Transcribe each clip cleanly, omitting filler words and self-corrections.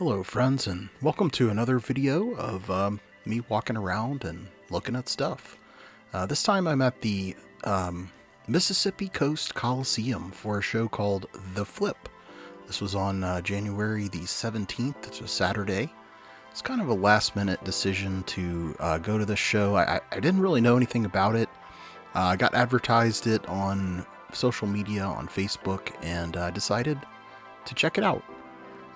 Hello friends, and welcome to another video of me walking around and looking at stuff. This time I'm at the Mississippi Coast Coliseum for a show called The Flip. This was on January the 17th, it's a Saturday. It's kind of a last minute decision to go to this show. I didn't really know anything about it. I got advertised it on social media, on Facebook, and decided to check it out.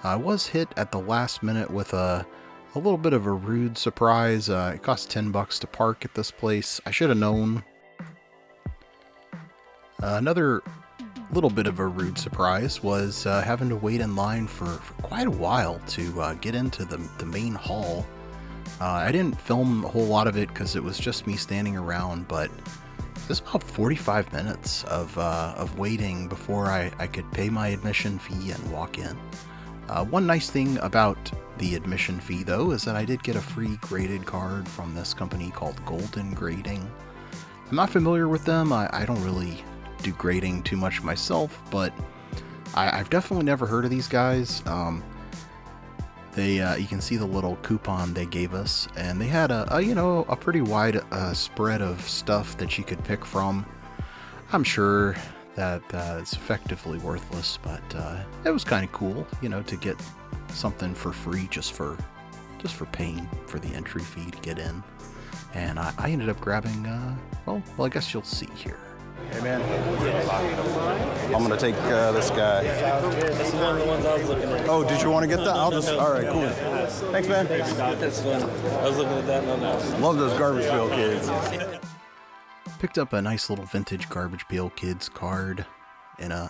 I was hit at the last minute with a little bit of a rude surprise. It cost $10 to park at this place. I should have known. Another little bit of a rude surprise was having to wait in line for quite a while to get into the main hall. I didn't film a whole lot of it because it was just me standing around, but it was about 45 minutes of waiting before I could pay my admission fee and walk in. One nice thing about the admission fee, though, is that I did get a free graded card from this company called Golden Grading. I'm not familiar with them. I don't really do grading too much myself, but I've definitely never heard of these guys. You can see the little coupon they gave us, and they had a pretty wide spread of stuff that you could pick from. I'm sure that it's effectively worthless, but it was kind of cool, to get something for free just for paying for the entry fee to get in. And I ended up grabbing, well, I guess you'll see here. Hey man, I'm gonna take this guy. This is one of the ones I was looking at. Oh, did you want to get that? All right, cool. Thanks, man. That's one. I was looking at that one. Love those Garbage Pail Kids. Picked up a nice little vintage Garbage Pail Kids card in a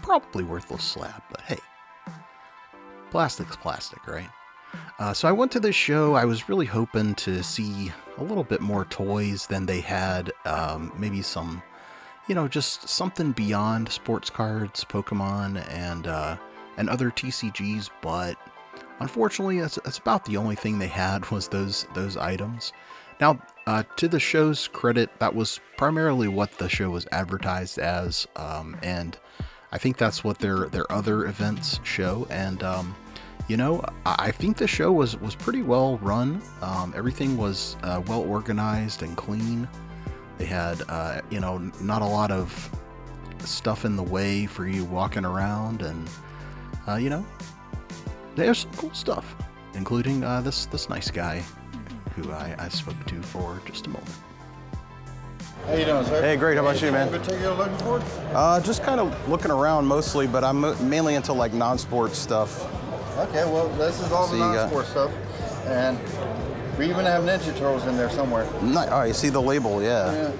probably worthless slab, but hey, plastic's plastic, right? So I went to this show. I was really hoping to see a little bit more toys than they had. Maybe some, just something beyond sports cards, Pokemon, and other TCGs. But unfortunately, that's about the only thing they had was those items. Now, to the show's credit, that was primarily what the show was advertised as, and I think that's what their other events show. And I think the show was pretty well run. Everything was well organized and clean. They had not a lot of stuff in the way for you walking around, and there's some cool stuff, including this nice guy who I spoke to for just a moment. How you doing, sir? Hey, great. How about you, man? What you're looking for? Just kind of looking around mostly, but I'm mainly into like non-sports stuff. Okay, well, this is all the non-sport stuff, and we even have Ninja Turtles in there somewhere. Oh, you see the label, yeah.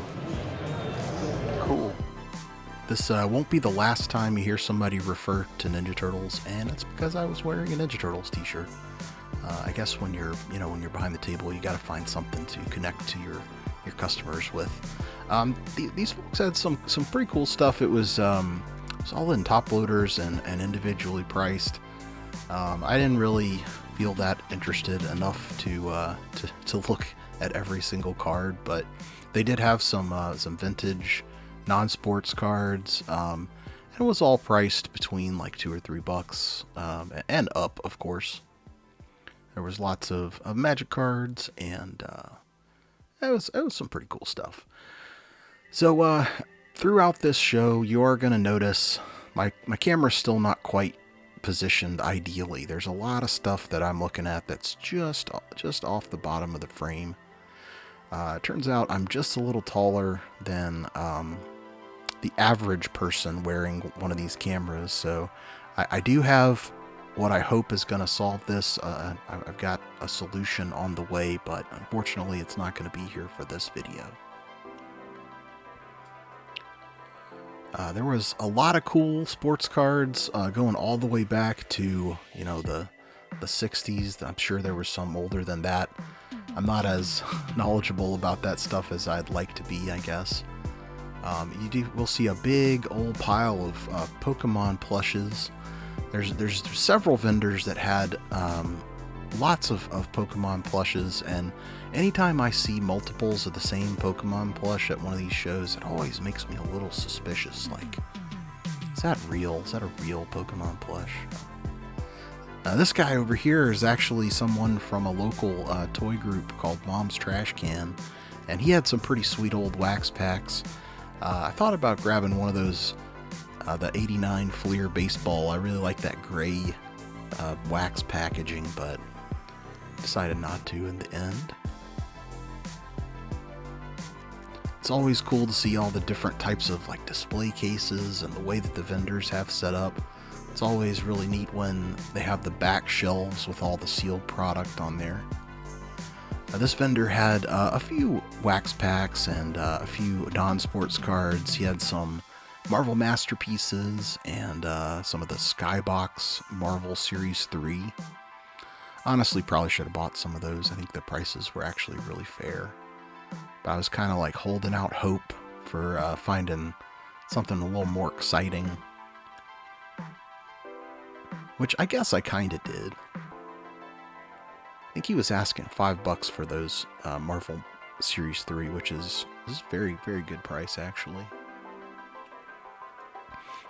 Cool. This won't be the last time you hear somebody refer to Ninja Turtles, and it's because I was wearing a Ninja Turtles t-shirt. I guess when you're behind the table, you got to find something to connect to your customers with. These folks had some pretty cool stuff. It was all in top loaders and individually priced. I didn't really feel that interested enough to look at every single card, but they did have some vintage non-sports cards. And it was all priced between like $2 or $3 and up, of course. There was lots of Magic cards, and it was some pretty cool stuff. So throughout this show, you are going to notice my camera's still not quite positioned ideally. There's a lot of stuff that I'm looking at that's just off the bottom of the frame. It turns out I'm just a little taller than the average person wearing one of these cameras, so I do have what I hope is going to solve this. I've got a solution on the way, but unfortunately it's not going to be here for this video. There was a lot of cool sports cards going all the way back to, the 60s. I'm sure there was some older than that. I'm not as knowledgeable about that stuff as I'd like to be, I guess. We'll see a big old pile of Pokemon plushes. There's several vendors that had lots of Pokemon plushes, and anytime I see multiples of the same Pokemon plush at one of these shows, it always makes me a little suspicious. Like, is that real? Is that a real Pokemon plush? This guy over here is actually someone from a local toy group called Mom's Trash Can, and he had some pretty sweet old wax packs. I thought about grabbing one of those, the 89 Fleer baseball. I really like that gray wax packaging, but decided not to in the end. It's always cool to see all the different types of like display cases and the way that the vendors have set up. It's always really neat when they have the back shelves with all the sealed product on there. This vendor had a few wax packs and a few non-sports cards. He had some Marvel Masterpieces and some of the Skybox Marvel Series 3. Honestly, probably should have bought some of those. I think the prices were actually really fair. But I was kind of like holding out hope for finding something a little more exciting. Which I guess I kind of did. I think he was asking $5 for those Marvel Series 3, which is very, very good price, actually.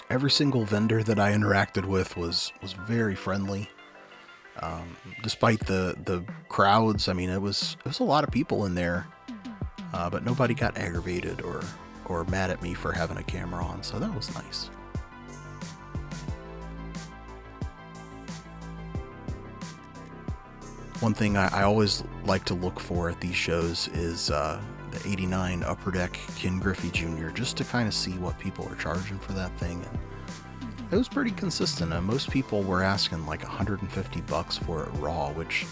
Every single vendor that I interacted with was very friendly. Despite the crowds, I mean, it was a lot of people in there. But nobody got aggravated or mad at me for having a camera on, so that was nice. One thing I always like to look for at these shows is the 89 Upper Deck Ken Griffey Jr., just to kind of see what people are charging for that thing. And it was pretty consistent. Most people were asking like $150 for it raw, which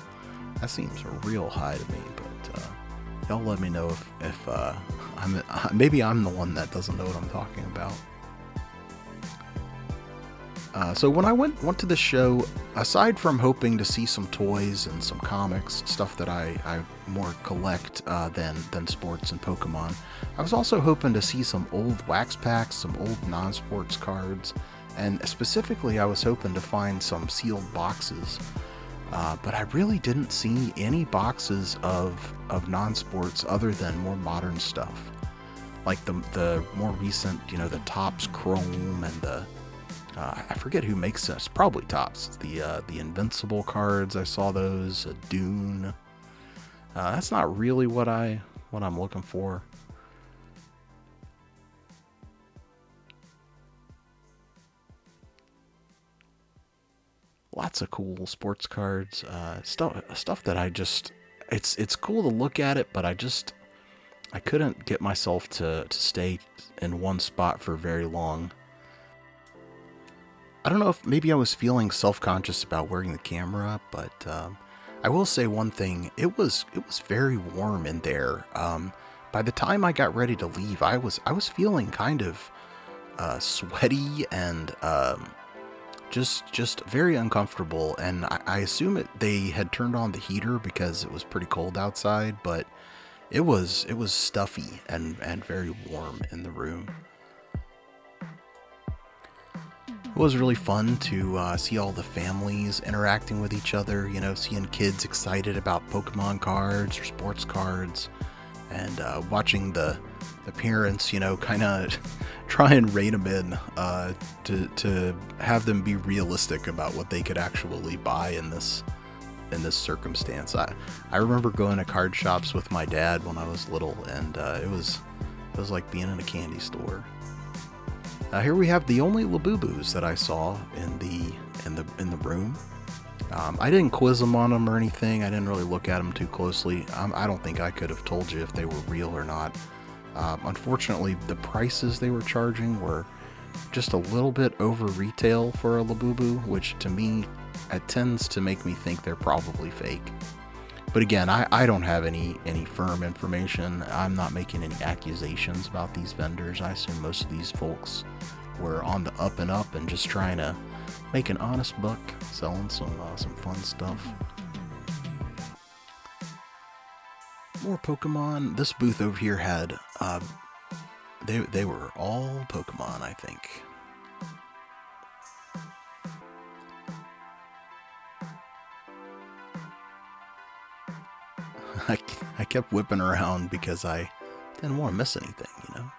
that seems real high to me, but y'all let me know if maybe I'm the one that doesn't know what I'm talking about. So when I went to the show, aside from hoping to see some toys and some comics, stuff that I more collect than sports and Pokemon, I was also hoping to see some old wax packs, some old non-sports cards, and specifically I was hoping to find some sealed boxes. But I really didn't see any boxes of non-sports other than more modern stuff. Like the more recent, the Topps Chrome and the I forget who makes this. Probably Topps. The Invincible cards. I saw those. Dune. That's not really what I'm looking for. Lots of cool sports cards. Stuff that I just. It's cool to look at it, but I couldn't get myself to stay in one spot for very long. I don't know if maybe I was feeling self-conscious about wearing the camera, but I will say one thing. It was very warm in there. By the time I got ready to leave, I was feeling kind of sweaty and just very uncomfortable. And I assume they had turned on the heater because it was pretty cold outside, but it was stuffy and very warm in the room. It was really fun to see all the families interacting with each other, seeing kids excited about Pokemon cards or sports cards, and watching the parents, kind of try and rein them in to have them be realistic about what they could actually buy in this circumstance. I remember going to card shops with my dad when I was little, and it was like being in a candy store. Here we have the only Labubus that I saw in the room. I didn't quiz them on them or anything. I didn't really look at them too closely. I don't think I could have told you if they were real or not. Unfortunately, the prices they were charging were just a little bit over retail for a Labubu, which to me, it tends to make me think they're probably fake. But again, I don't have any firm information. I'm not making any accusations about these vendors. I assume most of these folks were on the up and up and just trying to make an honest buck selling some fun stuff. More Pokemon. This booth over here had they were all Pokemon, I think. I kept whipping around because I didn't want to miss anything,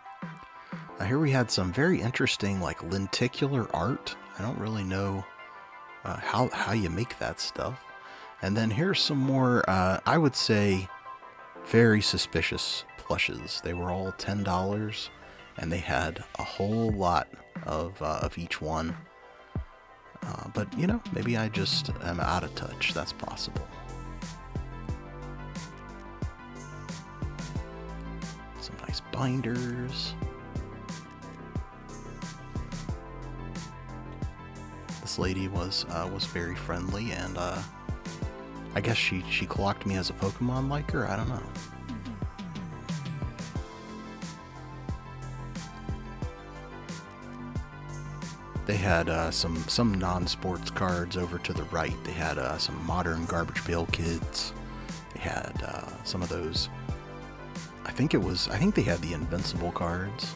Here we had some very interesting, lenticular art. I don't really know how you make that stuff. And then here's some more, I would say, very suspicious plushes. They were all $10, and they had a whole lot of each one. But, you know, maybe I just am out of touch. That's possible. Some nice binders. This lady was very friendly, and I guess she clocked me as a Pokemon liker. I don't know. They had some non-sports cards over to the right. They had some modern Garbage Pail Kids. They had some of those. I think they had the Invincible cards.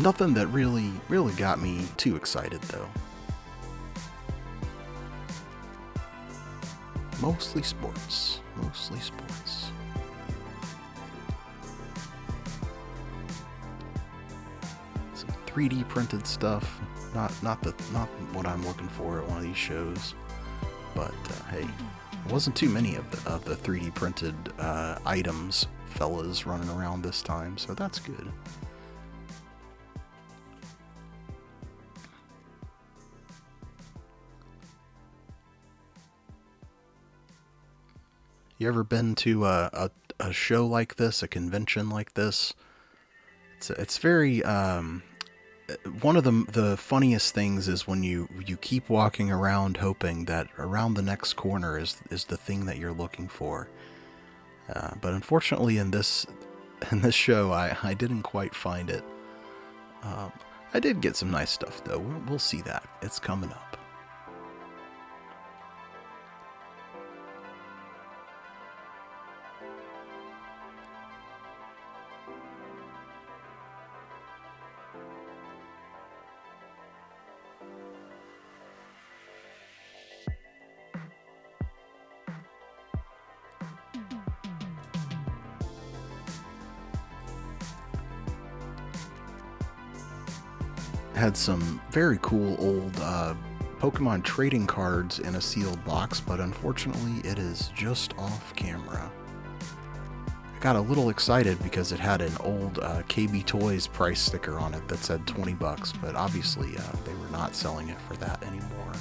Nothing that really got me too excited though. Mostly sports. Mostly sports. Some 3D printed stuff. Not what I'm looking for at one of these shows. But hey, there wasn't too many of the 3D printed items fellas running around this time, so that's good. You ever been to a show like this, a convention like this? It's very one of the funniest things is when you keep walking around hoping that around the next corner is the thing that you're looking for. But unfortunately in this show I didn't quite find it. I did get some nice stuff though. We'll see that. It's coming up. Had some very cool old Pokemon trading cards in a sealed box, but unfortunately it is just off camera. I got a little excited because it had an old KB Toys price sticker on it that said $20, but obviously they were not selling it for that anymore.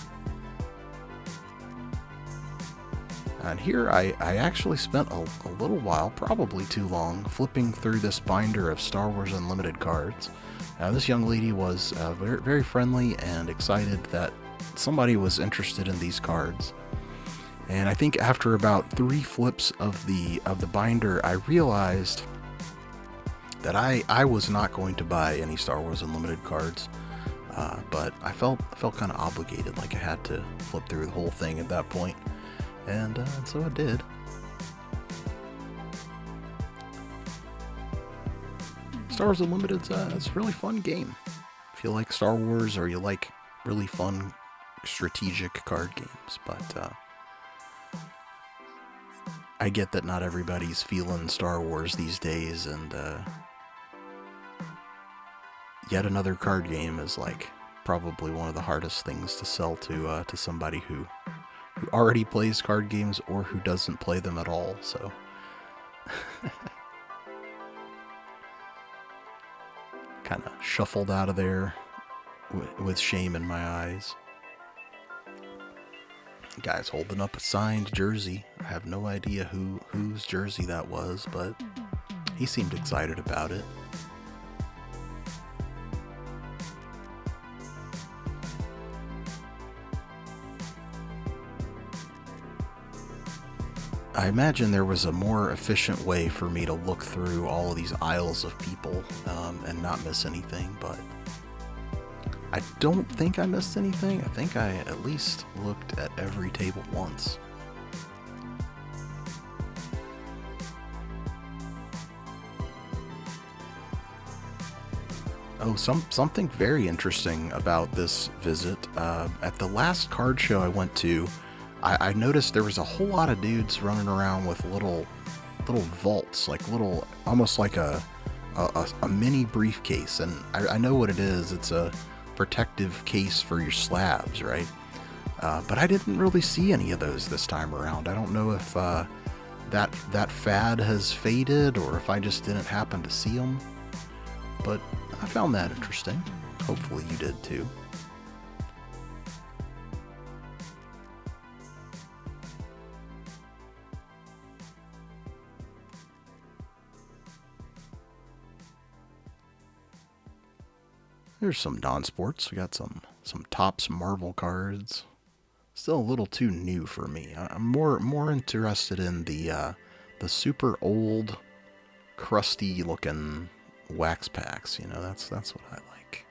And here I actually spent a little while, probably too long, flipping through this binder of Star Wars Unlimited cards. This young lady was very, very friendly and excited that somebody was interested in these cards. And I think after about 3 flips of the binder, I realized that I was not going to buy any Star Wars Unlimited cards, but I felt kind of obligated, like I had to flip through the whole thing at that point, and so I did. Star Wars Unlimited, it's a really fun game. If you like Star Wars or you like really fun strategic card games, but I get that not everybody's feeling Star Wars these days, and yet another card game is like probably one of the hardest things to sell to somebody who already plays card games or who doesn't play them at all. So kind of shuffled out of there with shame in my eyes. The guy's holding up a signed jersey. I have no idea whose jersey that was, but he seemed excited about it. I imagine there was a more efficient way for me to look through all of these aisles of people and not miss anything, but I don't think I missed anything. I think I at least looked at every table once. Oh, something very interesting about this visit. At the last card show I went to, I noticed there was a whole lot of dudes running around with little vaults, like almost like a mini briefcase. And I know what it is. It's a protective case for your slabs, right? But I didn't really see any of those this time around. I don't know if that fad has faded or if I just didn't happen to see them. But I found that interesting. Hopefully you did too. There's some non-sports. We got some Topps Marvel cards. Still a little too new for me. I'm more interested in the super old, crusty looking wax packs. You know, that's what I like.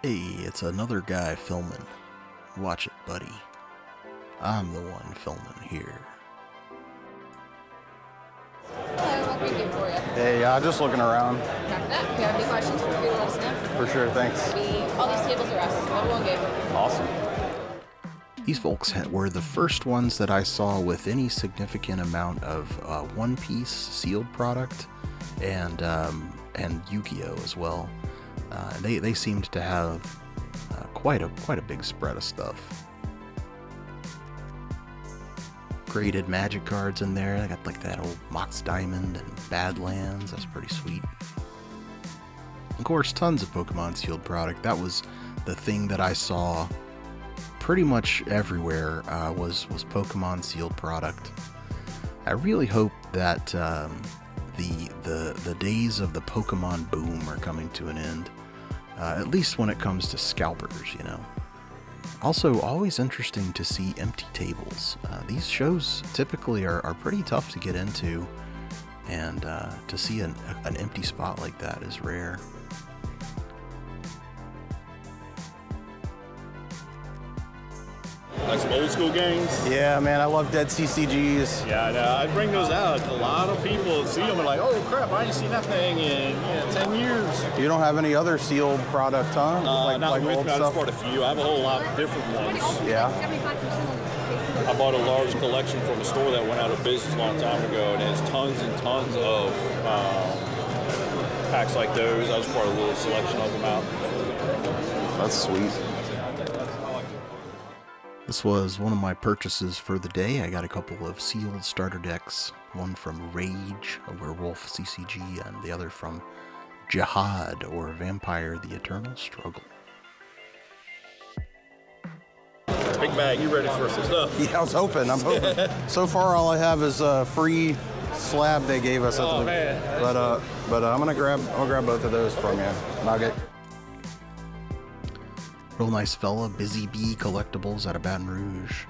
Hey, it's another guy filming. Watch it, buddy. I'm the one filming here. Hello, what can we do for you? Hey, just looking around. Copy that. If you have any questions, feel free to let us know. For sure, thanks. All these tables are us. Level 1 game. Awesome. These folks were the first ones that I saw with any significant amount of one-piece sealed product and Yu-Gi-Oh as well. They seemed to have quite a big spread of stuff. Graded Magic cards in there. I got like that old Mox Diamond and Badlands. That's pretty sweet. Of course, tons of Pokemon sealed product. That was the thing that I saw pretty much everywhere. Was Pokemon sealed product. I really hope that the days of the Pokemon boom are coming to an end. At least when it comes to scalpers, you know. Also, always interesting to see empty tables. These shows typically are pretty tough to get into, and to see an empty spot like that is rare. Like some old school games. Yeah, man, I love dead CCGs. Yeah, I know. I bring those out. A lot of people see them and like, oh crap, I ain't seen that thing in 10 years. You don't have any other sealed product, huh? Not with old me. I just stuff? bought a few. I have a whole lot of different ones. Yeah. I bought a large collection from a store that went out of business a long time ago, and it has tons and tons of packs like those. I just brought a little selection of them out. That's sweet. This was one of my purchases for the day. I got a couple of sealed starter decks, one from Rage, a werewolf CCG, and the other from Jihad, or Vampire the Eternal Struggle. Big bag, you ready for some stuff? Yeah, I'm hoping. So far, all I have is a free slab they gave us. Man. But I'll grab both of those from you. Nugget. Real nice fella, Busy Bee Collectibles out of Baton Rouge.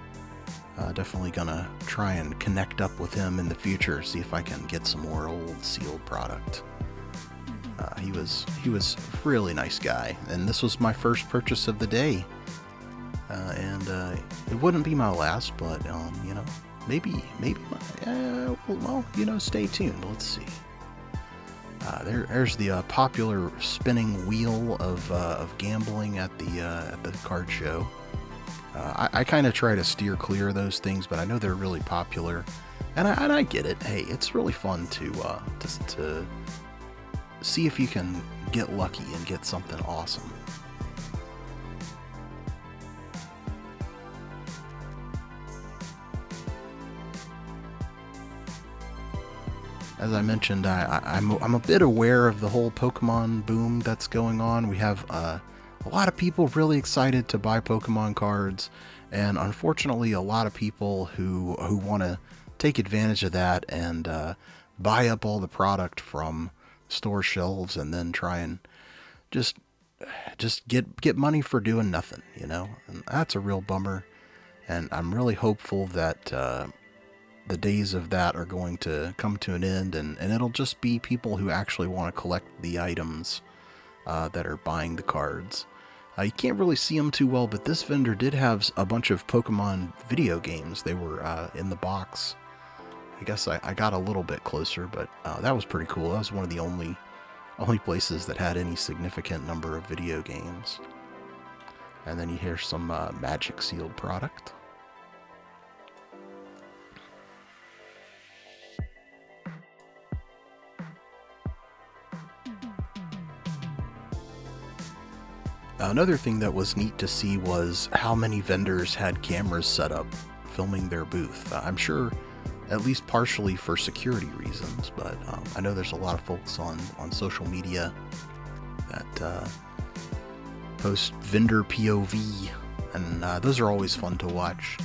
Definitely gonna try and connect up with him in the future, see if I can get some more old sealed product. He was a really nice guy, and this was my first purchase of the day. And it wouldn't be my last, but you know, maybe well, you know, stay tuned. Let's see. There's the popular spinning wheel of gambling at the card show. I kind of try to steer clear of those things, but I know they're really popular, and I get it. Hey, it's really fun to see if you can get lucky and get something awesome. As I mentioned, I'm a bit aware of the whole Pokemon boom that's going on. We have a lot of people really excited to buy Pokemon cards, and unfortunately a lot of people who want to take advantage of that and buy up all the product from store shelves and then try and just get money for doing nothing, you know? And that's a real bummer, and I'm really hopeful that the days of that are going to come to an end, and it'll just be people who actually want to collect the items that are buying the cards. You can't really see them too well, but this vendor did have a bunch of Pokemon video games. They were in the box. I guess I got a little bit closer, but that was pretty cool. That was one of the only places that had any significant number of video games. And then you hear some magic sealed product. Another thing that was neat to see was how many vendors had cameras set up filming their booth. I'm sure at least partially for security reasons, but I know there's a lot of folks on social media that post vendor POV, and those are always fun to watch.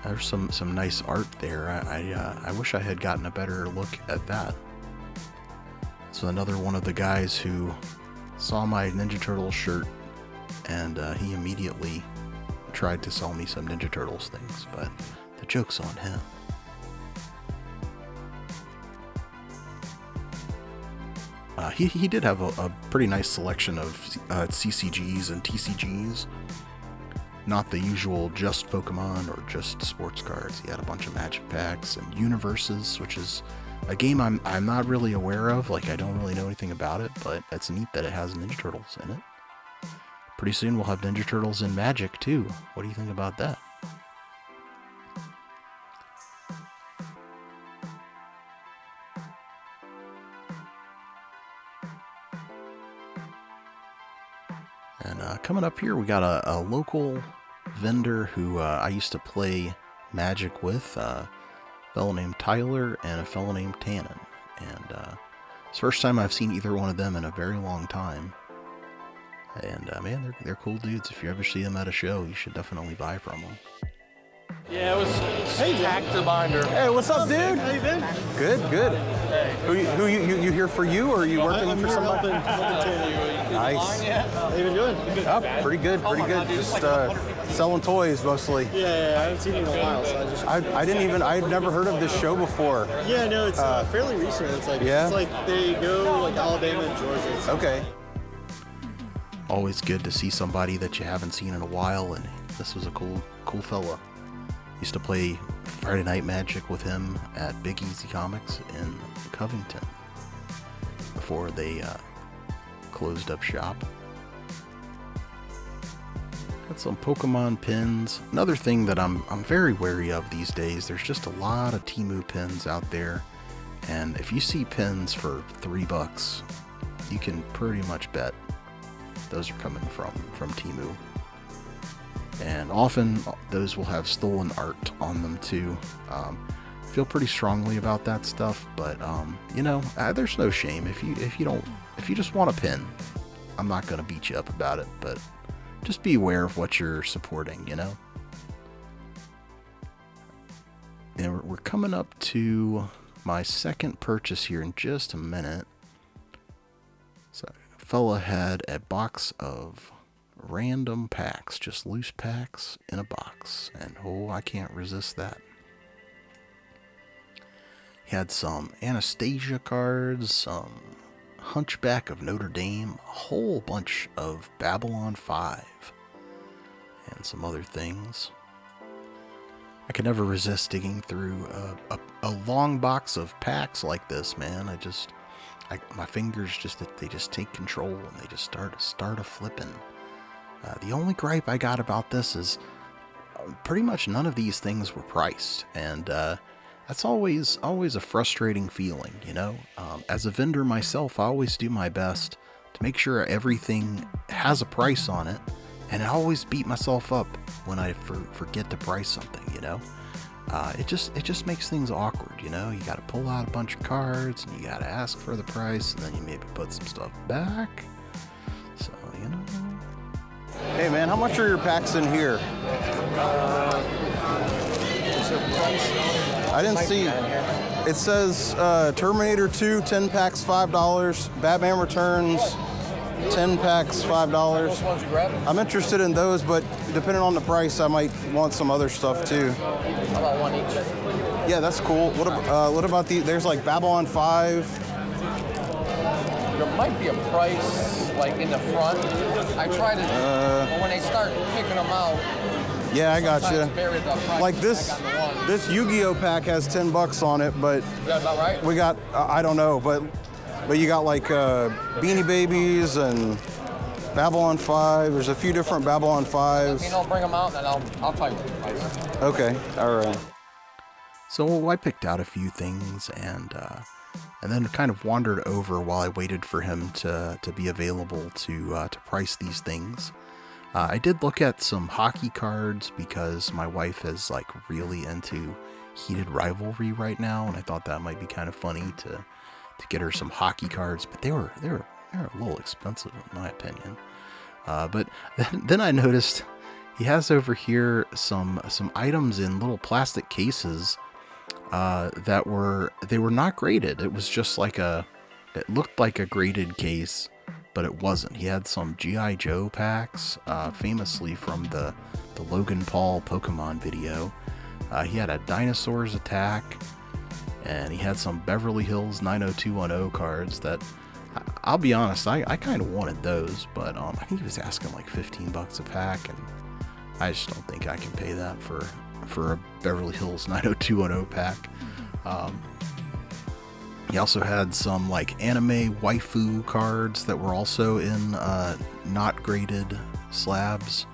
There's some nice art there. I wish I had gotten a better look at that. So another one of the guys who saw my Ninja Turtles shirt, and he immediately tried to sell me some Ninja Turtles things, but the joke's on him. He did have a pretty nice selection of CCGs and TCGs. Not the usual just Pokemon or just sports cards. He had a bunch of Magic packs and Universes, which is a game I'm not really aware of. Like, I don't really know anything about it, but it's neat that it has Ninja Turtles in it. Pretty soon we'll have Ninja Turtles in Magic too. What do you think about that? And coming up here, we got a local vendor who I used to play Magic with, a fellow named Tyler and a fellow named Tannen. And it's the first time I've seen either one of them in a very long time. And man, they're cool dudes. If you ever see them at a show, you should definitely buy from them. Yeah, it was Actor Binder. Hey, what's up, dude? How you been? Good, good. Hey. Who you here for you, or are you working for somebody? Nice. How you been doing? Oh, pretty good, pretty good. Just selling toys mostly. Yeah, I haven't seen you in a while, so I'd never heard of this show before. Yeah, no, it's fairly recent. It's like yeah? It's like they go like Alabama and Georgia. So. Okay. Always good to see somebody that you haven't seen in a while, and this was a cool fella. Used to play Friday Night Magic with him at Big Easy Comics in Covington before they closed up shop. Got some Pokemon pins. Another thing that I'm very wary of these days, there's just a lot of Temu pins out there, and if you see pins for $3, you can pretty much bet those are coming from Temu. And often those will have stolen art on them too. Feel pretty strongly about that stuff, but you know, there's no shame if you just want a pin. I'm not gonna beat you up about it, but just be aware of what you're supporting, you know. And we're coming up to my second purchase here in just a minute. So, a fella had a box of random packs, just loose packs in a box, and oh, I can't resist that. He had some Anastasia cards, some Hunchback of Notre Dame, a whole bunch of Babylon 5, and some other things. I can never resist digging through a long box of packs like this, man. My fingers they just take control and they just start a flipping. The only gripe I got about this is pretty much none of these things were priced, and that's always a frustrating feeling, you know. As a vendor myself, I always do my best to make sure everything has a price on it, and I always beat myself up when I forget to price something, you know. It just makes things awkward, you know. You got to pull out a bunch of cards, and you got to ask for the price, and then you maybe put some stuff back. So, you know. Hey man, how much are your packs in here? I didn't see. It says Terminator 2, 10 packs, $5. Batman Returns, 10 packs, $5. I'm interested in those, but depending on the price, I might want some other stuff too. How about one each? Yeah, that's cool. What about the? There's like Babylon 5. There might be a price like in the front. I try to, but when they start picking them out. Yeah, I got you. Like this I Yu-Gi-Oh pack has $10 on it, but is that about right? we got I don't know, but But you got like Beanie Babies and Babylon 5. There's a few different Babylon 5s. You know, bring them out, and I'll tell you the price. Okay, all right. So I picked out a few things and then kind of wandered over while I waited for him to be available to price these things. I did look at some hockey cards because my wife is like really into heated rivalry right now, and I thought that might be kind of funny to get her some hockey cards, but they were a little expensive in my opinion. But then I noticed he has over here some items in little plastic cases that were not graded. It was just like it looked like a graded case, but it wasn't. He had some G.I. Joe packs, famously from the Logan Paul Pokemon video. He had a Dinosaurs Attack, and he had some Beverly Hills 90210 cards that, I'll be honest, I kind of wanted those, but I think he was asking like $15 a pack, and I just don't think I can pay that for a Beverly Hills 90210 pack. He also had some like anime waifu cards that were also in not graded slabs.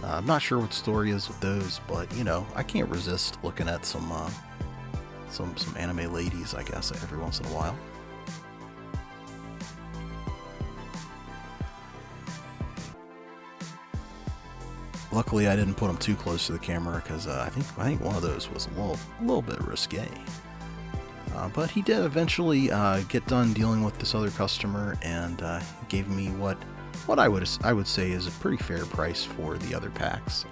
I'm not sure what the story is with those, but you know, I can't resist looking at some anime ladies, I guess, every once in a while. Luckily, I didn't put them too close to the camera because I think one of those was a little bit risque. But he did eventually get done dealing with this other customer and gave me what I would say is a pretty fair price for the other packs.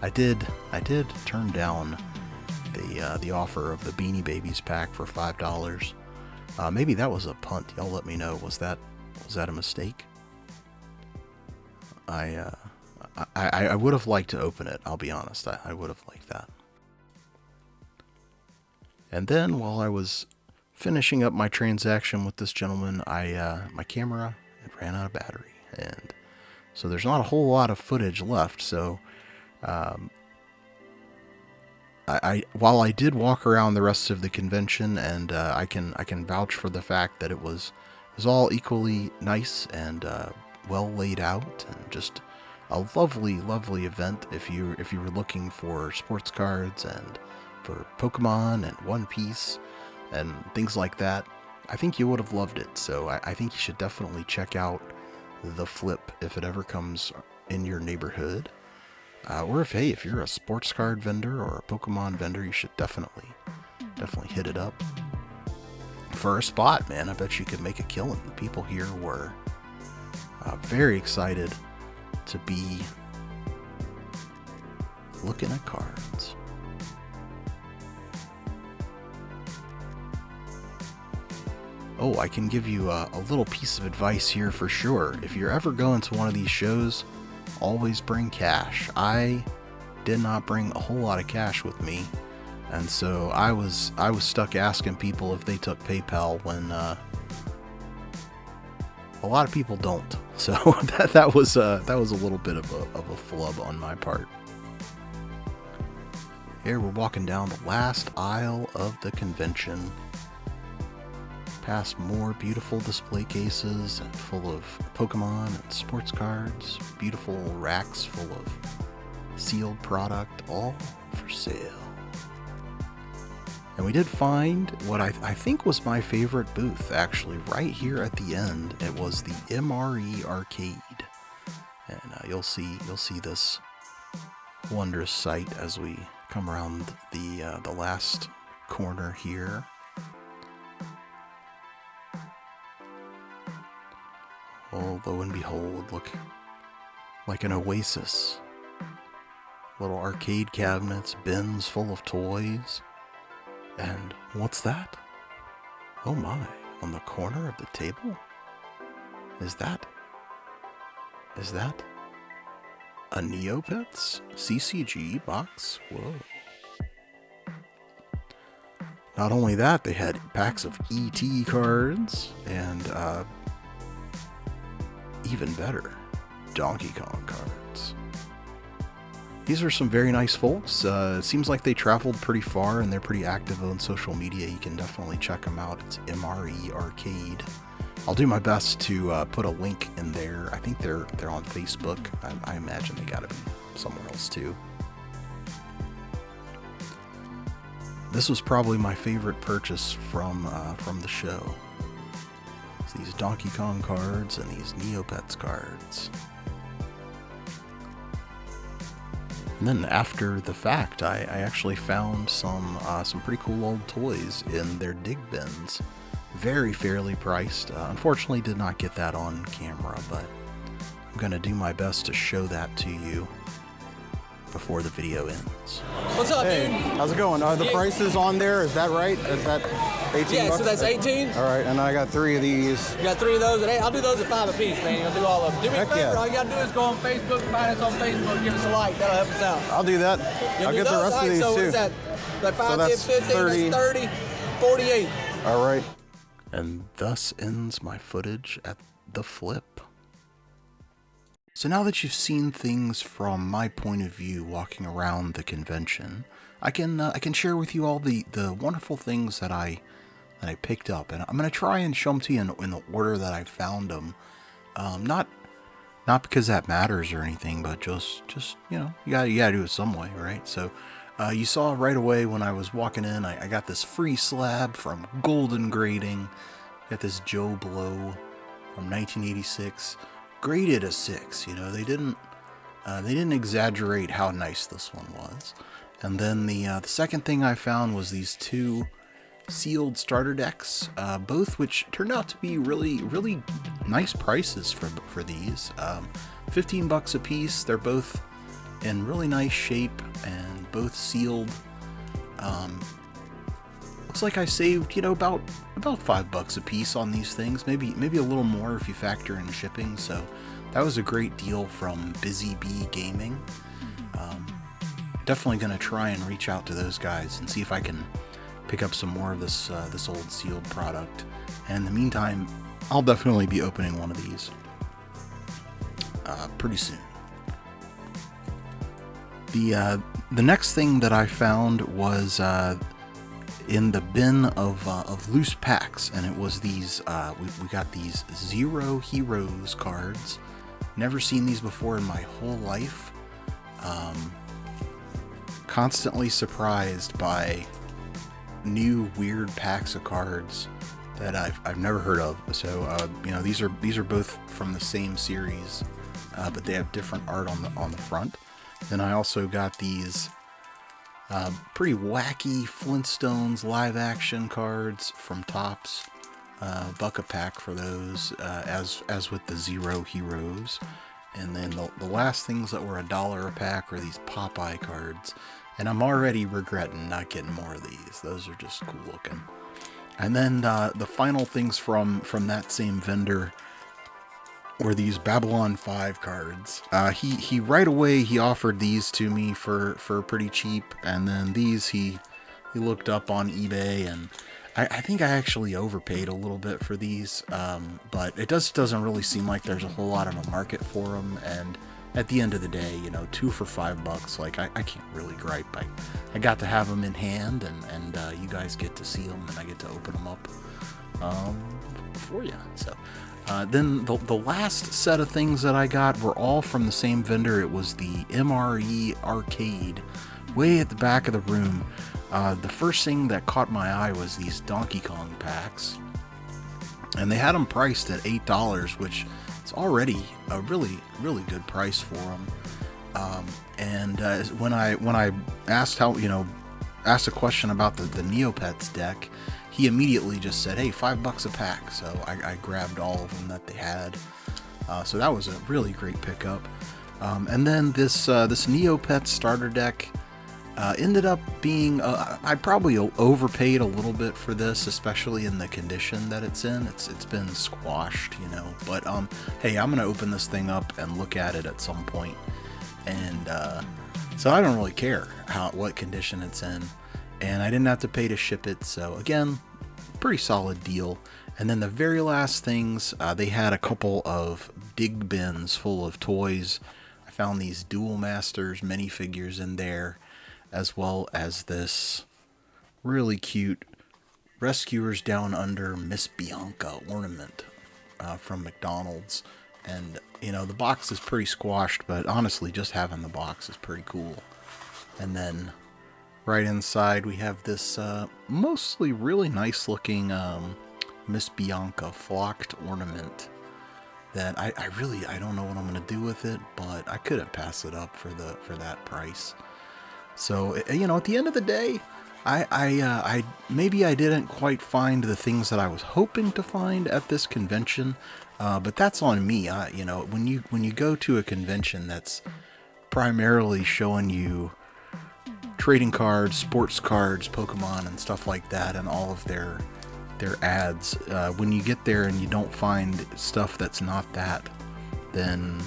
I did turn down the offer of the Beanie Babies pack for $5. Maybe that was a punt. Y'all let me know. Was that a mistake? I would have liked to open it. I'll be honest. I would have liked that. And then while I was finishing up my transaction with this gentleman, my camera ran out of battery, and so there's not a whole lot of footage left. So while I did walk around the rest of the convention, and I can vouch for the fact that it was all equally nice and well laid out, and just a lovely event if you were looking for sports cards and for Pokemon and One Piece and things like that. I think you would have loved it. So I think you should definitely check out the flip if it ever comes in your neighborhood. Or if you're a sports card vendor or a Pokemon vendor, you should definitely hit it up for a spot, man. I bet you could make a killing. The people here were very excited to be looking at cards. Oh, I can give you a little piece of advice here for sure. If you're ever going to one of these shows, always bring cash. I did not bring a whole lot of cash with me, and so I was stuck asking people if they took PayPal when a lot of people don't. So that was a little bit of a flub on my part. Here we're walking down the last aisle of the convention, past more beautiful display cases full of Pokemon and sports cards, beautiful racks full of sealed product, all for sale. And we did find what I think was my favorite booth, actually, right here at the end. It was the MRE Arcade, and you'll see this wondrous sight as we come around the last corner here. Oh, lo and behold, look like an oasis. Little arcade cabinets, bins full of toys. And what's that? Oh my, on the corner of the table? Is that a Neopets CCG box? Whoa. Not only that, they had packs of ET cards and even better, Donkey Kong cards. these are some very nice folks. It seems like they traveled pretty far and they're pretty active on social media. You can definitely check them out. It's MRE Arcade. I'll do my best to put a link in there. I think they're on Facebook. I imagine they gotta be somewhere else too. This was probably my favorite purchase from the show. It's these Donkey Kong cards and these Neopets cards. And then after the fact, I actually found some pretty cool old toys in their dig bins. Very fairly priced. Unfortunately, did not get that on camera, but I'm going to do my best to show that to you before the video ends. What's up, Hey, dude? how's it going? Are the prices on there? Is that right? Is that 18 Yeah, bucks? so that's 18. All right, and I got 3 of these. You got 3 of those. Hey, I'll do those at 5 a piece, man. I'll do all of them. Do me a Heck favor. yeah. All you got to do is go on Facebook, find us on Facebook, give us a like. That'll help us out. I'll do that. I'll get the rest of these so too. What's that? That 5, that's 10, 15, 30. that's 30, 48. All right. And thus ends my footage at the flip. So now that you've seen things from my point of view walking around the convention, I can share with you all the wonderful things that I picked up, and I'm going to try and show them to you in the order that I found them. Not because that matters or anything, but just you know, you gotta do it some way, right? So you saw right away when I was walking in, I got this free slab from Golden Grading. Got this Joe Blow from 1986, graded a 6. You know, they didn't exaggerate how nice this one was. And then the second thing I found was these 2 sealed starter decks, both which turned out to be really nice prices for these. 15 bucks a piece. They're both in really nice shape and both sealed. Looks like I saved, you know, about $5 a piece on these things, maybe a little more if you factor in shipping. So that was a great deal from Busy Bee Gaming. Definitely going to try and reach out to those guys and see if I can pick up some more of this old sealed product. And in the meantime, I'll definitely be opening one of these pretty soon. The next thing that I found was in the bin of loose packs, and it was these we got these Zero Heroes cards. Never seen these before in my whole life. Constantly surprised by new weird packs of cards that I've never heard of. So you know, these are both from the same series, but they have different art on the front. Then I also got these pretty wacky Flintstones live action cards from Topps. $1 a pack for those, as with the Zero Heroes. And then the last things that were $1 a pack were these Popeye cards. And I'm already regretting not getting more of these. Those are just cool looking. And then the final things from that same vendor were these Babylon 5 cards. He right away he offered these to me for pretty cheap, and then these he looked up on eBay, and I think I actually overpaid a little bit for these, but it doesn't really seem like there's a whole lot of a market for them. And at the end of the day, you know, 2 for $5, like I can't really gripe. I got to have them in hand, and you guys get to see them, and I get to open them up for you. So then the last set of things that I got were all from the same vendor. It was the MRE Arcade, way at the back of the room. The first thing that caught my eye was these Donkey Kong packs, and they had them priced at $8, which is already a really good price for them. When I asked asked a question about the Neopets deck, he immediately just said, "Hey, $5 a pack." So I grabbed all of them that they had. So that was a really great pickup. And then this Neopets starter deck ended up being, I probably overpaid a little bit for this, especially in the condition that it's in. It's been squashed, you know. But hey, I'm gonna open this thing up and look at it at some point, and so I don't really care what condition it's in, and I didn't have to pay to ship it. So again, pretty solid deal. And then the very last things, they had a couple of dig bins full of toys. I I found these Duel Masters minifigures in there, as well as this really cute Rescuers Down Under Miss Bianca ornament from McDonald's. And, you know, the box is pretty squashed, but honestly, just having the box is pretty cool. And then right inside, we have this mostly really nice looking Miss Bianca flocked ornament that I don't know what I'm going to do with it, but I couldn't pass it up for that price. So, you know, at the end of the day, I maybe I didn't quite find the things that I was hoping to find at this convention, but that's on me. You know, when you go to a convention that's primarily showing you trading cards, sports cards, Pokemon, and stuff like that, and all of their ads, when you get there and you don't find stuff that's not that, then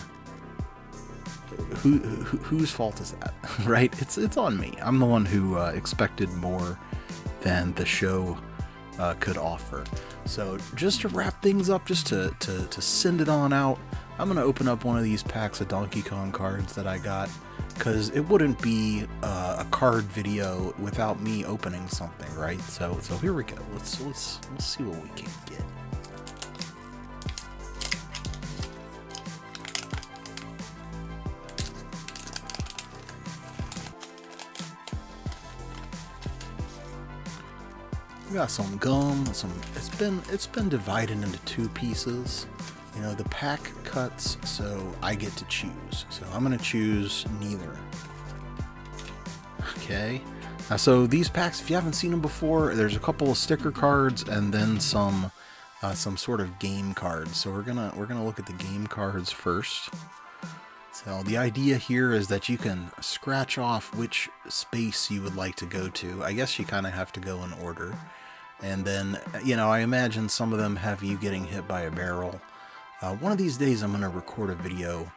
whose fault is that? Right? It's on me. I'm the one who expected more than the show could offer. So just to wrap things up, just to send it on out, I'm gonna open up one of these packs of Donkey Kong cards that I got, because it wouldn't be a card video without me opening something, right? So here we go. Let's see what we can get. We got some gum. It's been divided into two pieces. You know, the pack cuts, so I get to choose. So I'm gonna choose neither. Okay. So these packs, if you haven't seen them before, there's a couple of sticker cards and then some sort of game cards. So we're gonna look at the game cards first. So the idea here is that you can scratch off which space you would like to go to. I guess you kind of have to go in order. And then, you know, I imagine some of them have you getting hit by a barrel. One of these days I'm going to record a video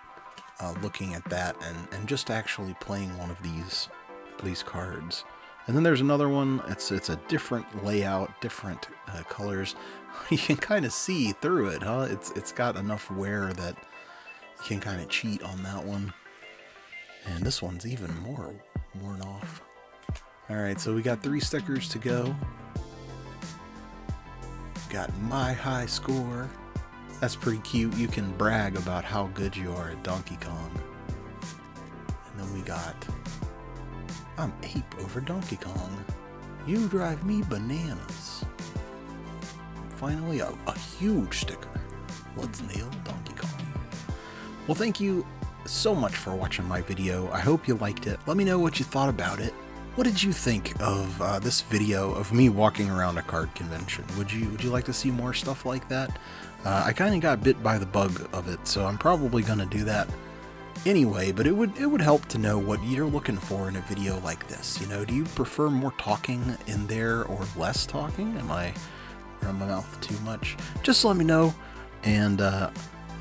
looking at that and just actually playing one of these cards. And then there's another one. It's a different layout, different colors. You can kind of see through it, huh? It's got enough wear that you can kind of cheat on that one. And this one's even more worn off. Alright, so we got 3 stickers to go. Got my high score. That's pretty cute. You can brag about how good you are at Donkey Kong. And then we got, I'm ape over Donkey Kong. You drive me bananas. Finally, a huge sticker. Let's nail Donkey Kong. Well, thank you so much for watching my video. I hope you liked it. Let me know what you thought about it. What did you think of this video of me walking around a card convention? Would you like to see more stuff like that? I kind of got bit by the bug of it, so I'm probably going to do that anyway, but it would help to know what you're looking for in a video like this. You know, do you prefer more talking in there or less talking? Am I running my mouth too much? Just let me know, and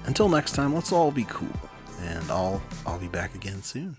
until next time, let's all be cool, and I'll be back again soon.